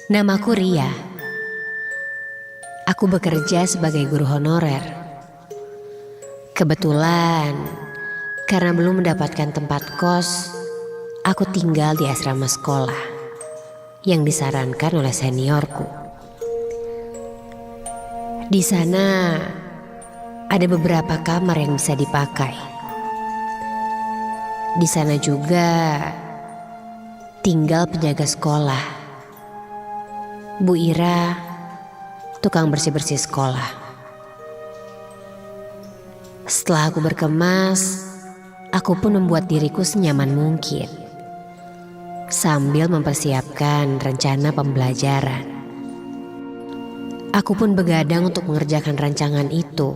Namaku Ria. Aku bekerja sebagai guru honorer. Kebetulan, karena belum mendapatkan tempat kos, aku tinggal di asrama sekolah yang disarankan oleh seniorku. Di sana ada beberapa kamar yang bisa dipakai. Di sana juga tinggal penjaga sekolah, Bu Ira, tukang bersih-bersih sekolah. Setelah aku berkemas, aku pun membuat diriku senyaman mungkin sambil mempersiapkan rencana pembelajaran. Aku pun begadang untuk mengerjakan rancangan itu.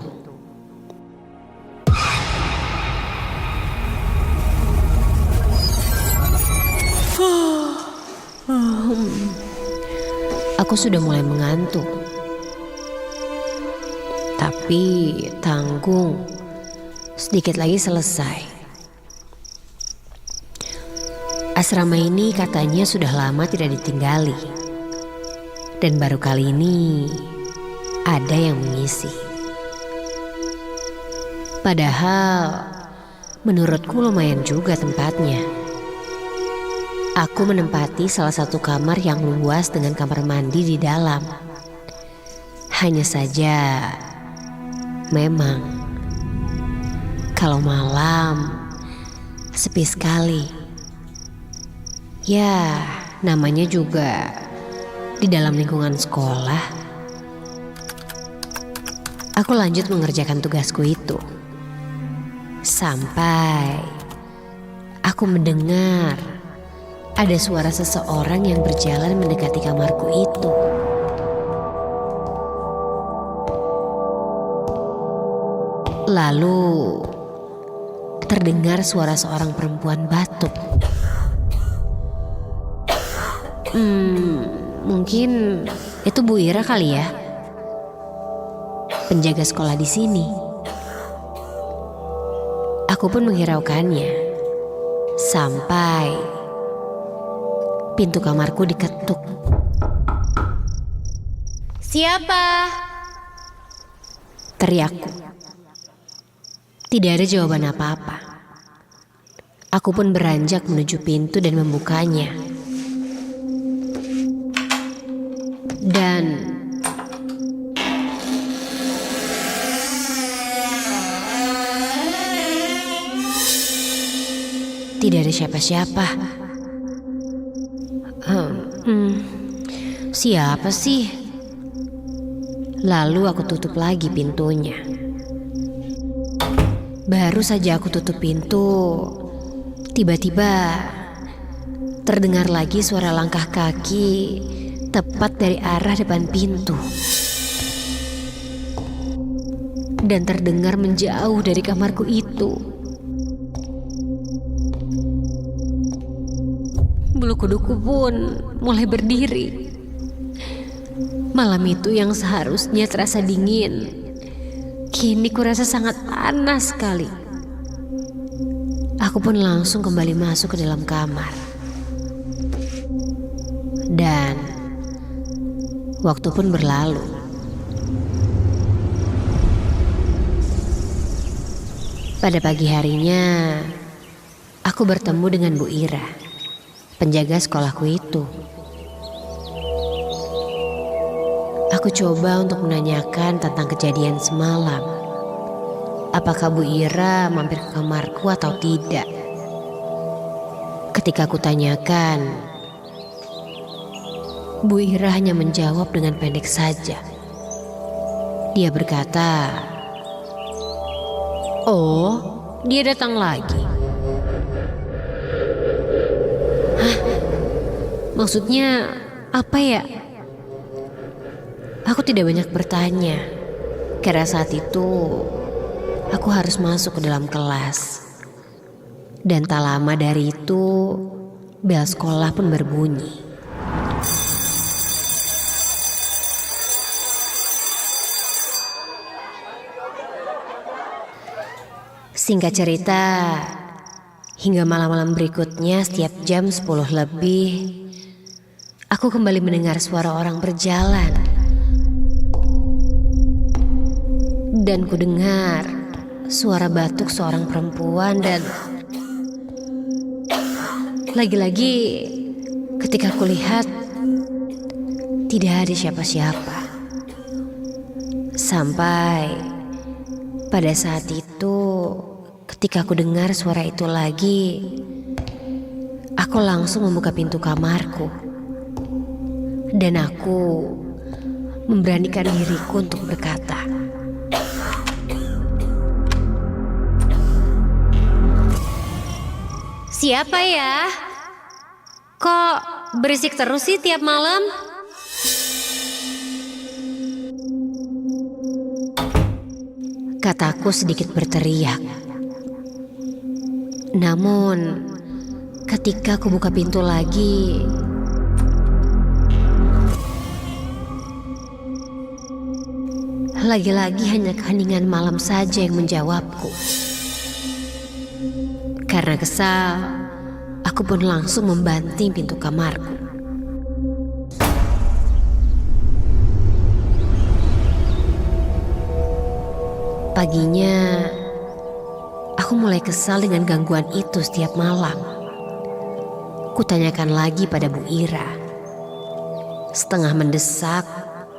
Aku sudah mulai mengantuk. Tapi tanggung, sedikit lagi selesai. Asrama ini katanya sudah lama tidak ditinggali. Dan baru kali ini ada yang mengisi. Padahal menurutku lumayan juga tempatnya. Aku menempati salah satu kamar yang luas dengan kamar mandi di dalam. Hanya saja, memang kalau malam sepi sekali. Ya, namanya juga di dalam lingkungan sekolah. Aku lanjut mengerjakan tugasku itu. Sampai aku mendengar ada suara seseorang yang berjalan mendekati kamarku itu. Lalu terdengar suara seorang perempuan batuk. Mungkin itu Bu Ira kali ya, penjaga sekolah di sini. Aku pun menghiraukannya sampai pintu kamarku diketuk. Siapa? Teriakku. Tidak ada jawaban apa-apa. Aku pun beranjak menuju pintu dan membukanya. Dan tidak ada siapa-siapa. Siapa sih? Lalu aku tutup lagi pintunya. Baru saja aku tutup pintu, tiba-tiba terdengar lagi suara langkah kaki tepat dari arah depan pintu. Dan terdengar menjauh dari kamarku itu. Bulu kuduku pun mulai berdiri. Malam itu yang seharusnya terasa dingin, kini kurasa sangat panas sekali. Aku pun langsung kembali masuk ke dalam kamar. Dan waktu pun berlalu. Pada pagi harinya, aku bertemu dengan Bu Ira, penjaga sekolahku itu. Aku coba untuk menanyakan tentang kejadian semalam. Apakah Bu Ira mampir ke kamarku atau tidak? Ketika aku tanyakan, Bu Ira hanya menjawab dengan pendek saja. Dia berkata, "Oh, dia datang lagi." Hah? Maksudnya apa ya? Aku tidak banyak bertanya, karena saat itu aku harus masuk ke dalam kelas. Dan tak lama dari itu, bel sekolah pun berbunyi. Singkat cerita, hingga malam-malam berikutnya setiap jam 10 lebih, aku kembali mendengar suara orang berjalan. Dan ku dengar suara batuk seorang perempuan dan lagi-lagi ketika ku lihat tidak ada siapa-siapa. Sampai pada saat itu ketika ku dengar suara itu lagi, aku langsung membuka pintu kamarku. Dan aku memberanikan diriku untuk berkata, "Siapa ya? Kok berisik terus sih tiap malam?" Kataku sedikit berteriak. Namun, ketika aku buka pintu lagi, lagi-lagi hanya keheningan malam saja yang menjawabku. Karena kesal, aku pun langsung membanting pintu kamarku. Paginya, aku mulai kesal dengan gangguan itu setiap malam. Kutanyakan lagi pada Bu Ira. Setengah mendesak,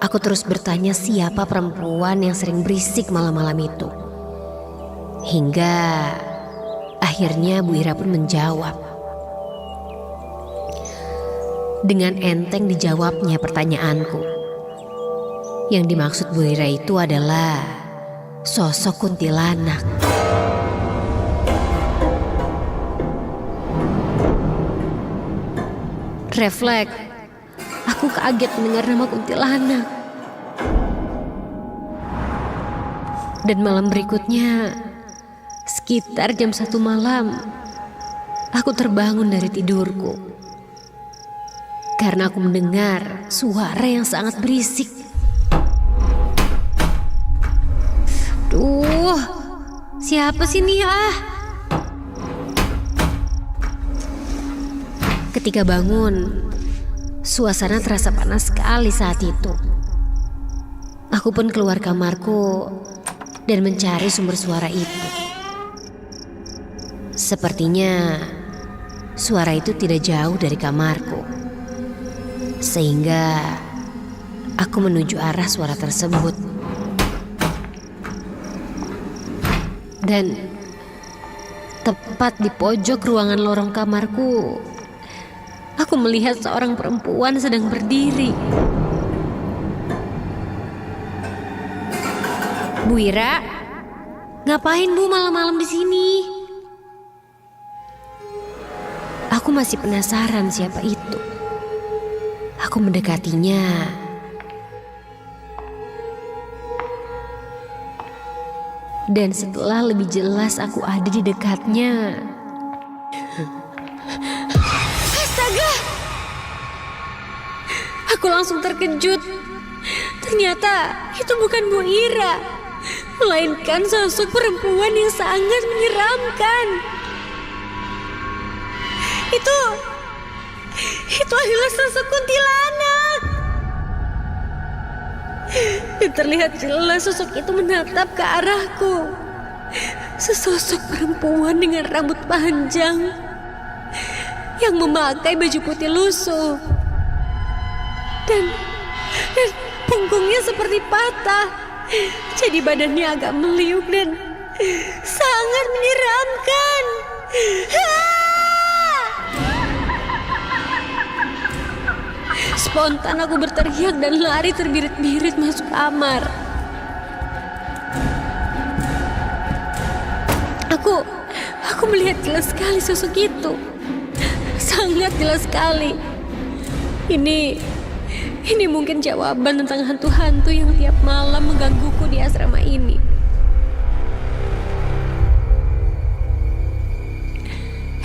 aku terus bertanya siapa perempuan yang sering berisik malam-malam itu. Hingga akhirnya Bu Ira pun menjawab. Dengan enteng dijawabnya pertanyaanku. Yang dimaksud Bu Ira itu adalah sosok kuntilanak. Refleks, aku kaget mendengar nama kuntilanak. Dan malam berikutnya, sekitar jam 1 malam, aku terbangun dari tidurku. Karena aku mendengar suara yang sangat berisik. Duh, siapa sih nih ah? Ketika bangun, suasana terasa panas sekali saat itu. Aku pun keluar kamarku dan mencari sumber suara itu. Sepertinya suara itu tidak jauh dari kamarku. Sehingga aku menuju arah suara tersebut. Dan tepat di pojok ruangan lorong kamarku, aku melihat seorang perempuan sedang berdiri. "Bu Ira, ngapain Bu malam-malam di sini?" Aku masih penasaran siapa itu. Aku mendekatinya. Dan setelah lebih jelas aku ada di dekatnya. Astaga! Aku langsung terkejut. Ternyata itu bukan Bu Ira, melainkan sosok perempuan yang sangat menyeramkan. Itu adalah sosok kuntilanak. Dan terlihat jelas sosok itu menatap ke arahku. Sesosok perempuan dengan rambut panjang yang memakai baju putih lusuh. Dan punggungnya seperti patah. Jadi badannya agak meliuk dan sangat menyeramkan. Spontan aku berteriak dan lari terbirit-birit masuk kamar. Aku melihat jelas sekali sosok itu. Sangat jelas sekali. Ini mungkin jawaban tentang hantu-hantu yang tiap malam menggangguku di asrama ini.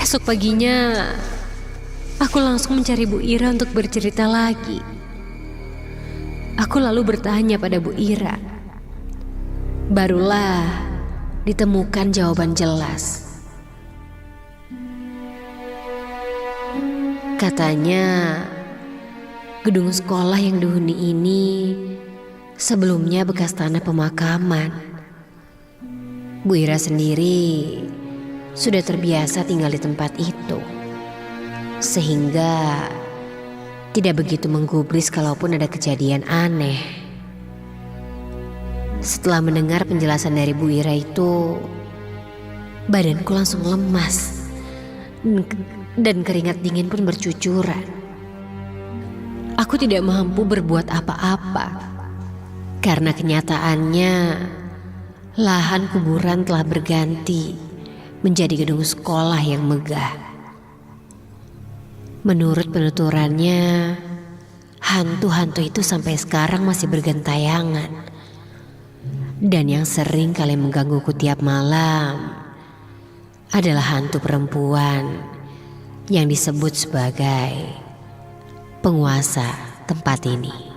Esok paginya, aku langsung mencari Bu Ira untuk bercerita lagi. Aku lalu bertanya pada Bu Ira. Barulah ditemukan jawaban jelas. Katanya, Gedung sekolah yang dihuni ini sebelumnya bekas tanah pemakaman. Bu Ira sendiri sudah terbiasa tinggal di tempat itu, sehingga tidak begitu menggubris kalaupun ada kejadian aneh. Setelah mendengar penjelasan dari Bu Ira itu, badanku langsung lemas dan keringat dingin pun bercucuran. Aku tidak mampu berbuat apa-apa karena kenyataannya lahan kuburan telah berganti menjadi gedung sekolah yang megah. Menurut penuturannya, hantu-hantu itu sampai sekarang masih bergentayangan. Dan yang sering kali menggangguku tiap malam adalah hantu perempuan yang disebut sebagai penguasa tempat ini.